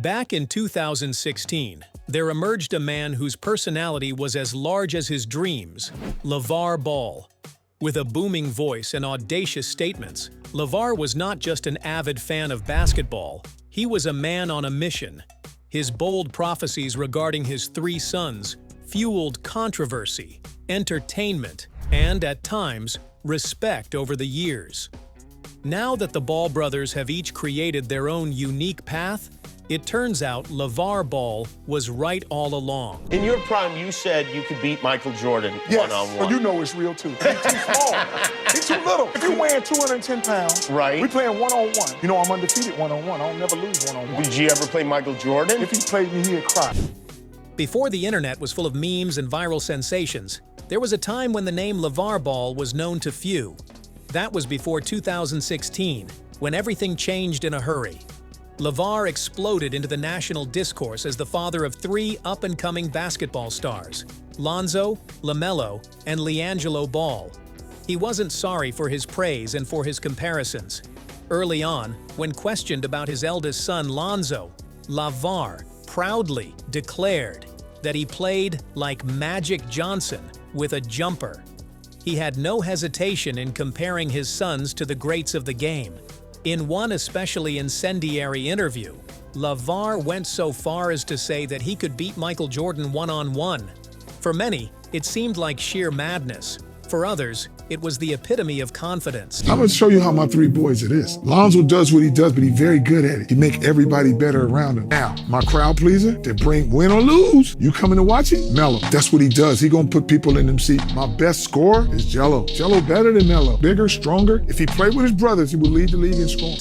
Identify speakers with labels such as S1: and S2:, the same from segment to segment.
S1: Back in 2016, there emerged a man whose personality was as large as his dreams, Lavar Ball. With a booming voice and audacious statements, Lavar was not just an avid fan of basketball, he was a man on a mission. His bold prophecies regarding his three sons fueled controversy, entertainment, and, at times, respect over the years. Now that the Ball brothers have each created their own unique path, it turns out Lavar Ball was right all along.
S2: In your prime, you said you could beat Michael Jordan one-on-one.
S3: Well, you know it's real, too. He's too small. He's too little. If you're weighing 210 pounds,
S2: right?
S3: We playing one-on-one. You know I'm undefeated one-on-one. I don't never lose one-on-one.
S2: Did you ever play Michael Jordan?
S3: If he played me, he'd cry.
S1: Before the internet was full of memes and viral sensations, there was a time when the name Lavar Ball was known to few. That was before 2016, when everything changed in a hurry. Lavar exploded into the national discourse as the father of three up-and-coming basketball stars, Lonzo, LaMelo, and LiAngelo Ball. He wasn't sorry for his praise and for his comparisons. Early on, when questioned about his eldest son Lonzo, Lavar proudly declared that he played like Magic Johnson with a jumper. He had no hesitation in comparing his sons to the greats of the game. In one especially incendiary interview, Lavar went so far as to say that he could beat Michael Jordan one-on-one. For many, it seemed like sheer madness. For others, it was the epitome of confidence.
S4: I'm gonna show you how my three boys it is. Lonzo does what he does, but he's very good at it. He make everybody better around him. Now, my crowd pleaser, to bring win or lose, you coming to watch it? Melo. That's what he does. He gonna put people in them seats. My best scorer is Jello. Jello better than Melo. Bigger, stronger. If he played with his brothers, he would lead the league in scoring.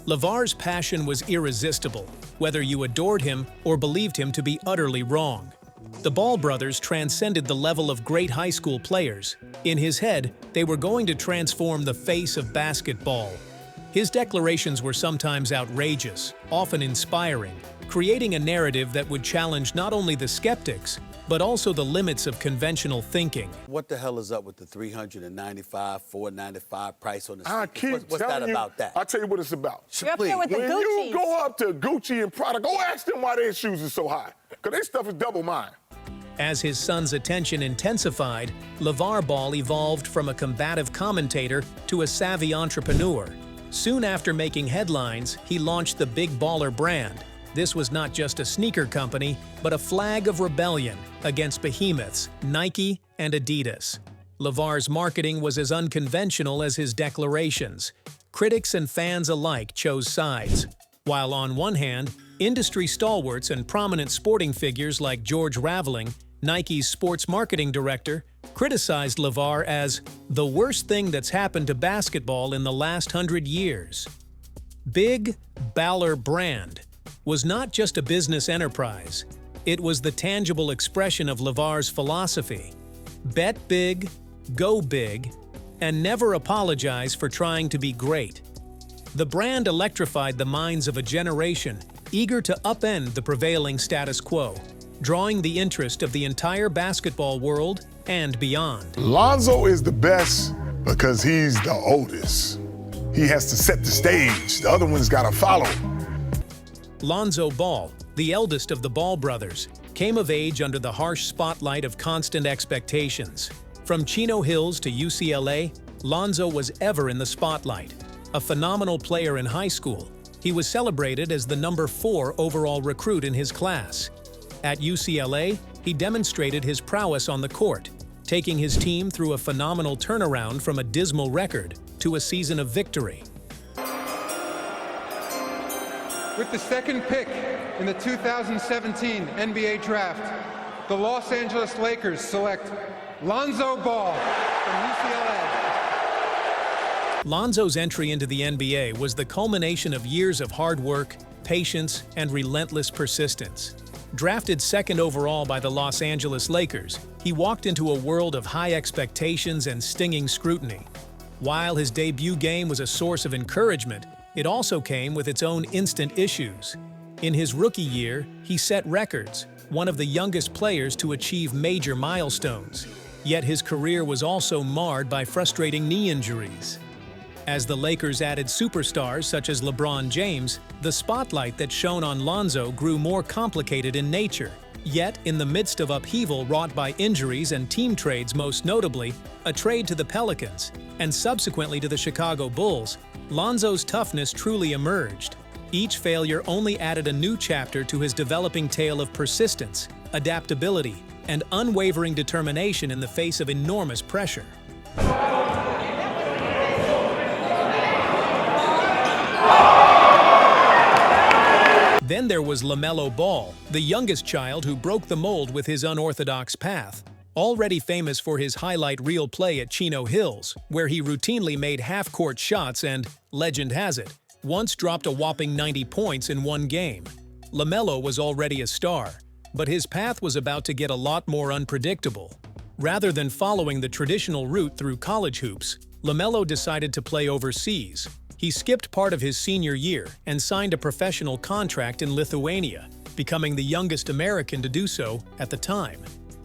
S1: Lavar's passion was irresistible, whether you adored him or believed him to be utterly wrong. The Ball brothers transcended the level of great high school players. In his head, they were going to transform the face of basketball. His declarations were sometimes outrageous, often inspiring, creating a narrative that would challenge not only the skeptics, but also the limits of conventional thinking.
S5: What the hell is up with the $395, $495 price on the
S3: I
S5: sneakers?
S3: keep
S5: What's that
S3: telling you,
S5: about that?
S3: I'll tell you what it's about.
S6: You're up there with the
S3: When
S6: Gucci's.
S3: you go up to Gucci and Prada, go ask them why their shoes are so high. Because their stuff is double mine.
S1: As his son's attention intensified, Lavar Ball evolved from a combative commentator to a savvy entrepreneur. Soon after making headlines, he launched the Big Baller brand. This was not just a sneaker company, but a flag of rebellion against behemoths Nike and Adidas. Lavar's marketing was as unconventional as his declarations. Critics and fans alike chose sides. While on one hand, industry stalwarts and prominent sporting figures like George Raveling, Nike's sports marketing director, criticized Lavar as the worst thing that's happened to basketball in the last 100 years. Big Baller brand was not just a business enterprise. It was the tangible expression of Lavar's philosophy. Bet big, go big, and never apologize for trying to be great. The brand electrified the minds of a generation eager to upend the prevailing status quo, drawing the interest of the entire basketball world and beyond.
S4: Lonzo is the best because he's the oldest. He has to set the stage. The other ones gotta follow.
S1: Lonzo Ball, the eldest of the Ball brothers, came of age under the harsh spotlight of constant expectations. From Chino Hills to UCLA, Lonzo was ever in the spotlight. A phenomenal player in high school, he was celebrated as the number 4 overall recruit in his class. At UCLA, he demonstrated his prowess on the court, taking his team through a phenomenal turnaround from a dismal record to a season of victory.
S7: With the second pick in the 2017 NBA Draft, the Los Angeles Lakers select Lonzo Ball from UCLA.
S1: Lonzo's entry into the NBA was the culmination of years of hard work, patience, and relentless persistence. Drafted second overall by the Los Angeles Lakers, he walked into a world of high expectations and stinging scrutiny. While his debut game was a source of encouragement, it also came with its own instant issues. In his rookie year, he set records, one of the youngest players to achieve major milestones. Yet his career was also marred by frustrating knee injuries. As the Lakers added superstars such as LeBron James, the spotlight that shone on Lonzo grew more complicated in nature. Yet, in the midst of upheaval wrought by injuries and team trades, most notably, a trade to the Pelicans, and subsequently to the Chicago Bulls, Lonzo's toughness truly emerged. Each failure only added a new chapter to his developing tale of persistence, adaptability, and unwavering determination in the face of enormous pressure. Then there was LaMelo Ball, the youngest child who broke the mold with his unorthodox path. Already famous for his highlight reel play at Chino Hills, where he routinely made half-court shots and, legend has it, once dropped a whopping 90 points in one game. LaMelo was already a star, but his path was about to get a lot more unpredictable. Rather than following the traditional route through college hoops, LaMelo decided to play overseas. He skipped part of his senior year and signed a professional contract in Lithuania, becoming the youngest American to do so at the time.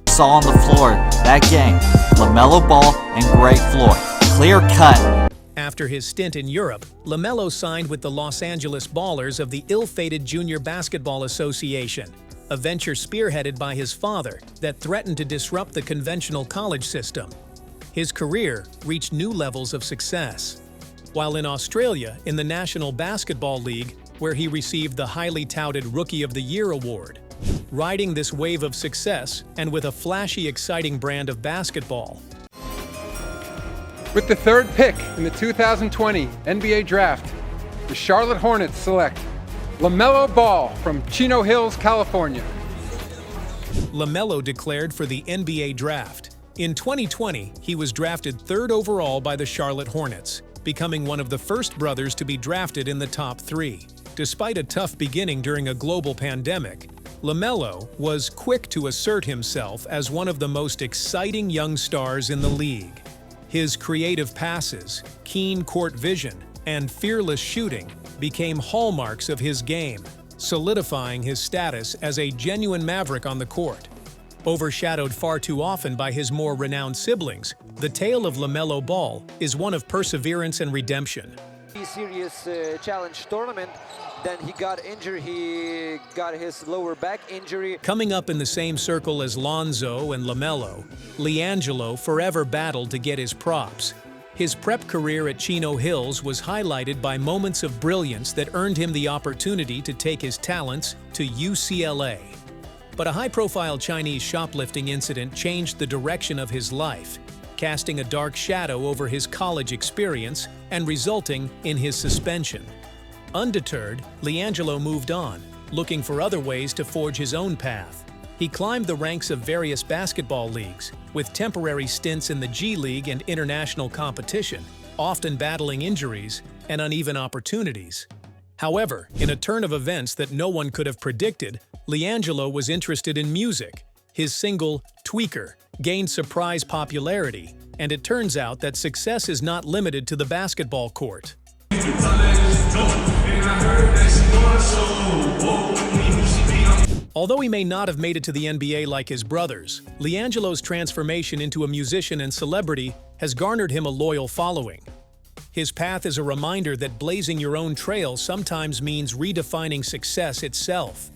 S6: Saw on the floor that game, LaMelo Ball and Greg Floyd, clear cut.
S1: After his stint in Europe, LaMelo signed with the Los Angeles Ballers of the ill-fated Junior Basketball Association, a venture spearheaded by his father that threatened to disrupt the conventional college system. His career reached new levels of success. While in Australia, in the National Basketball League, where he received the highly touted Rookie of the Year award. Riding this wave of success, and with a flashy, exciting brand of basketball.
S7: With the third pick in the 2020 NBA Draft, the Charlotte Hornets select LaMelo Ball from Chino Hills, California.
S1: LaMelo declared for the NBA Draft. In 2020, he was drafted third overall by the Charlotte Hornets, becoming one of the first brothers to be drafted in the top 3. Despite a tough beginning during a global pandemic, LaMelo was quick to assert himself as one of the most exciting young stars in the league. His creative passes, keen court vision, and fearless shooting became hallmarks of his game, solidifying his status as a genuine maverick on the court. Overshadowed far too often by his more renowned siblings, the tale of LaMelo Ball is one of perseverance and redemption.
S8: Serious challenge tournament, then he got injured, he got his lower back injury.
S1: Coming up in the same circle as Lonzo and LaMelo, LiAngelo forever battled to get his props. His prep career at Chino Hills was highlighted by moments of brilliance that earned him the opportunity to take his talents to UCLA. But a high-profile Chinese shoplifting incident changed the direction of his life, casting a dark shadow over his college experience and resulting in his suspension. Undeterred, LiAngelo moved on, looking for other ways to forge his own path. He climbed the ranks of various basketball leagues, with temporary stints in the G League and international competition, often battling injuries and uneven opportunities. However, in a turn of events that no one could have predicted, LiAngelo was interested in music. His single, Tweaker, gained surprise popularity, and it turns out that success is not limited to the basketball court. Although he may not have made it to the NBA like his brothers, LiAngelo's transformation into a musician and celebrity has garnered him a loyal following. His path is a reminder that blazing your own trail sometimes means redefining success itself.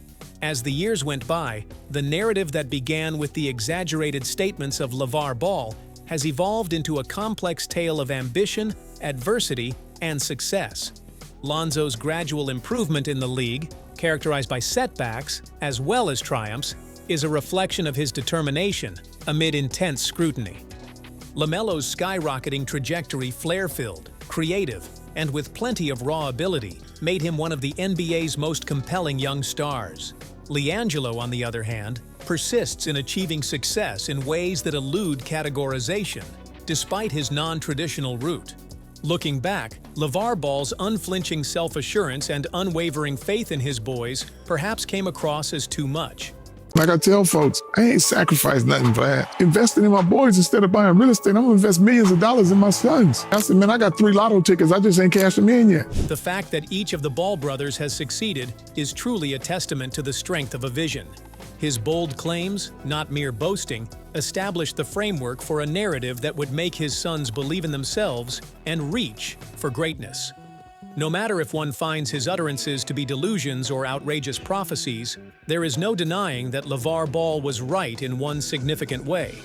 S1: As the years went by, the narrative that began with the exaggerated statements of Lavar Ball has evolved into a complex tale of ambition, adversity, and success. Lonzo's gradual improvement in the league, characterized by setbacks as well as triumphs, is a reflection of his determination amid intense scrutiny. LaMelo's skyrocketing trajectory, flair-filled, creative, and with plenty of raw ability, made him one of the NBA's most compelling young stars. LiAngelo, on the other hand, persists in achieving success in ways that elude categorization, despite his non-traditional route. Looking back, Lavar Ball's unflinching self-assurance and unwavering faith in his boys perhaps came across as too much.
S4: Like I tell folks, I ain't sacrificed nothing for that. Investing in my boys instead of buying real estate, I'm gonna invest millions of dollars in my sons. I said, man, I got 3 lotto tickets, I just ain't cashed them in yet.
S1: The fact that each of the Ball brothers has succeeded is truly a testament to the strength of a vision. His bold claims, not mere boasting, established the framework for a narrative that would make his sons believe in themselves and reach for greatness. No matter if one finds his utterances to be delusions or outrageous prophecies, there is no denying that LaVar Ball was right in one significant way.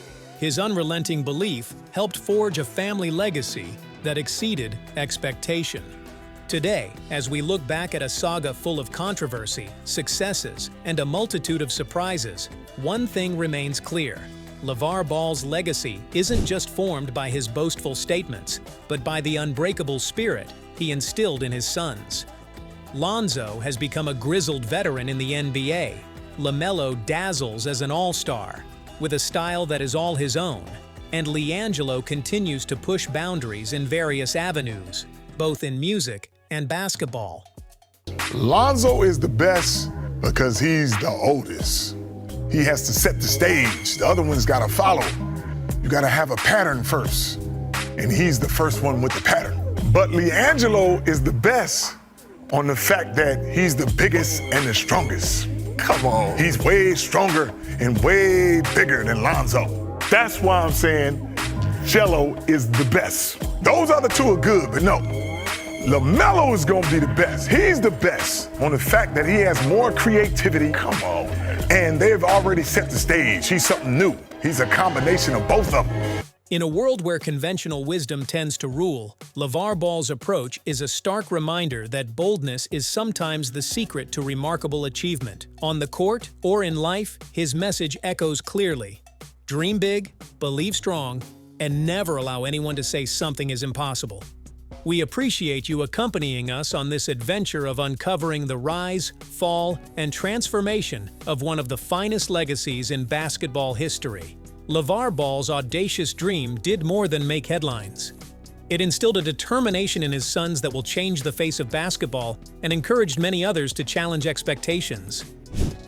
S1: His unrelenting belief helped forge a family legacy that exceeded expectation. Today, as we look back at a saga full of controversy, successes, and a multitude of surprises, one thing remains clear. LaVar Ball's legacy isn't just formed by his boastful statements, but by the unbreakable spirit he instilled in his sons. Lonzo has become a grizzled veteran in the NBA. LaMelo dazzles as an all-star, with a style that is all his own, and LiAngelo continues to push boundaries in various avenues, both in music and basketball.
S3: Lonzo is the best because he's the oldest. He has to set the stage. The other one's gotta follow. You gotta have a pattern first, and he's the first one with the pattern. But LiAngelo is the best on the fact that he's the biggest and the strongest. Come on. He's way stronger and way bigger than Lonzo. That's why I'm saying Jello is the best. Those other two are good, but no. LaMelo is gonna be the best. He's the best on the fact that he has more creativity. Come on. And they've already set the stage. He's something new. He's a combination of both of them.
S1: In a world where conventional wisdom tends to rule, LaVar Ball's approach is a stark reminder that boldness is sometimes the secret to remarkable achievement. On the court or in life, his message echoes clearly. Dream big, believe strong, and never allow anyone to say something is impossible. We appreciate you accompanying us on this adventure of uncovering the rise, fall, and transformation of one of the finest legacies in basketball history. LaVar Ball's audacious dream did more than make headlines. It instilled a determination in his sons that will change the face of basketball and encouraged many others to challenge expectations.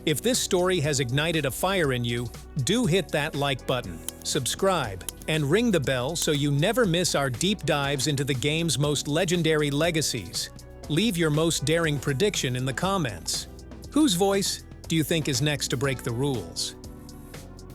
S1: If this story has ignited a fire in you, do hit that like button, subscribe, and ring the bell so you never miss our deep dives into the game's most legendary legacies. Leave your most daring prediction in the comments. Whose voice do you think is next to break the rules?